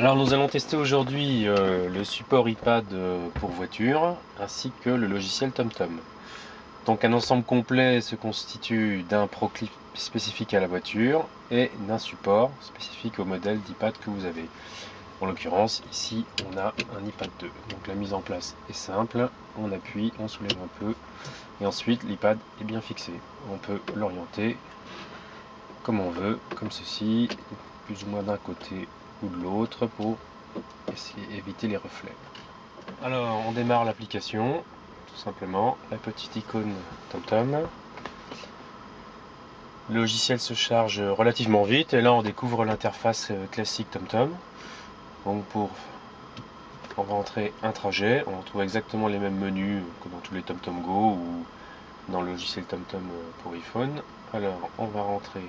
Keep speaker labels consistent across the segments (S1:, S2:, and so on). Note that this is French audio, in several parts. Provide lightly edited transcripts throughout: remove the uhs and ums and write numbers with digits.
S1: Alors nous allons tester aujourd'hui le support iPad pour voiture ainsi que le logiciel TomTom. Donc un ensemble complet se constitue d'un proclip spécifique à la voiture et d'un support spécifique au modèle d'iPad que vous avez. En l'occurrence ici on a un iPad 2. Donc la mise en place est simple, on appuie, on soulève un peu et ensuite l'iPad est bien fixé. On peut l'orienter comme on veut, comme ceci, plus ou moins d'un côté ou de l'autre pour éviter les reflets. Alors on démarre l'application, tout simplement, la petite icône TomTom. Le logiciel se charge relativement vite et là on découvre l'interface classique TomTom. Donc pour rentrer un trajet, on retrouve exactement les mêmes menus que dans tous les TomTom Go ou dans le logiciel TomTom pour iPhone. Alors on va rentrer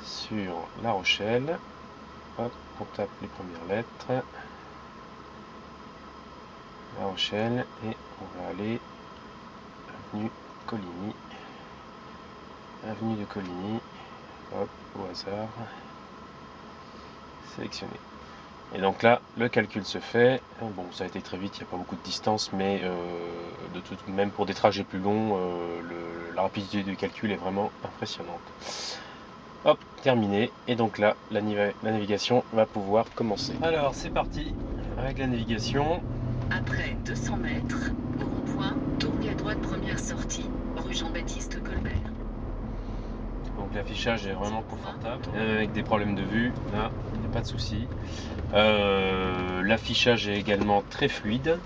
S1: sur La Rochelle. Hop, on tape les premières lettres. La Rochelle et on va aller avenue Coligny. Avenue de Coligny. Hop, au hasard. Sélectionné. Et donc là, le calcul se fait. Bon, ça a été très vite, il n'y a pas beaucoup de distance, mais même pour des trajets plus longs, la rapidité du calcul est vraiment impressionnante. Hop, terminé. Et donc là, la navigation va pouvoir commencer. Alors, c'est parti avec la navigation.
S2: Après 200 mètres, au rond-point, tournez à droite, première sortie, rue Jean-Baptiste Colbert.
S1: Donc l'affichage est vraiment confortable, avec des problèmes de vue, là, il n'y a pas de souci. L'affichage est également très fluide.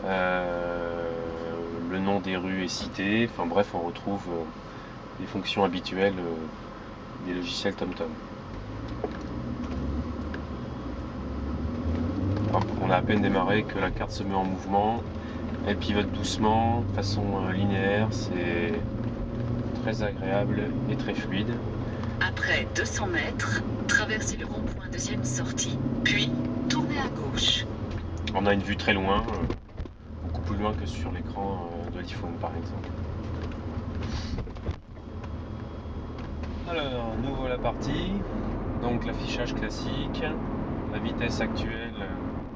S1: Le nom des rues est cité, enfin bref, on retrouve les fonctions habituelles des logiciels TomTom. On a à peine démarré que la carte se met en mouvement, elle pivote doucement, de façon linéaire, c'est très agréable et très fluide.
S2: Après 200 mètres, traversez le rond-point, deuxième sortie, puis tournez à gauche.
S1: On a une vue très loin, beaucoup plus loin que sur l'écran de l'iPhone par exemple. Alors, nous voilà partis. Donc l'affichage classique, la vitesse actuelle,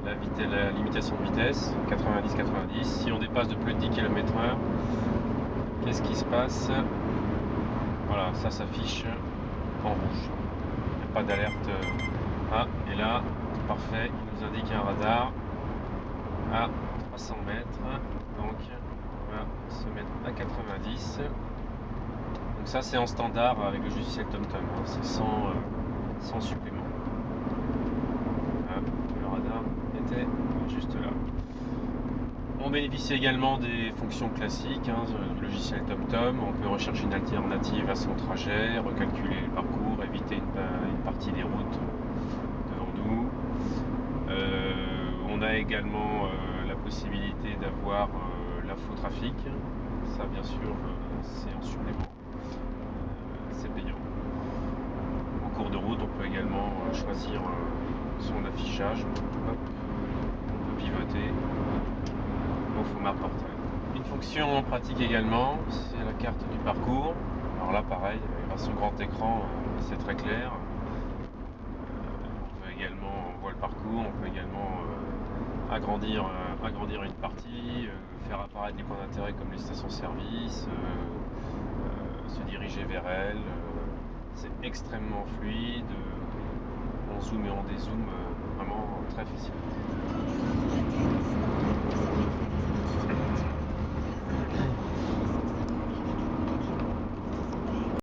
S1: la limitation de vitesse, 90-90. Si on dépasse de plus de 10 km/h, qu'est-ce qui se passe? Voilà, ça s'affiche en rouge. Il n'y a pas d'alerte. Ah, et là, parfait, il nous indique un radar à 300 mètres. Donc, on va se mettre à 90. Donc ça, c'est en standard avec le logiciel TomTom. Hein. C'est sans supplément. Ah, le radar était juste là. On bénéficie également des fonctions classiques du logiciel TomTom. On peut rechercher une alternative à son trajet, recalculer le parcours, éviter une partie des routes devant nous. On a également la possibilité d'avoir l'infotrafic. Ça, bien sûr, c'est en supplément. C'est payant. En cours de route, on peut également choisir son affichage. Hop, on peut pivoter au format portrait. Une fonction pratique également, c'est la carte du parcours. Alors là, pareil, grâce au grand écran, c'est très clair. On voit le parcours, on peut également agrandir une partie, faire apparaître les points d'intérêt comme les stations-service, se diriger vers elles. C'est extrêmement fluide, on zoome et on dézoome vraiment très facilement.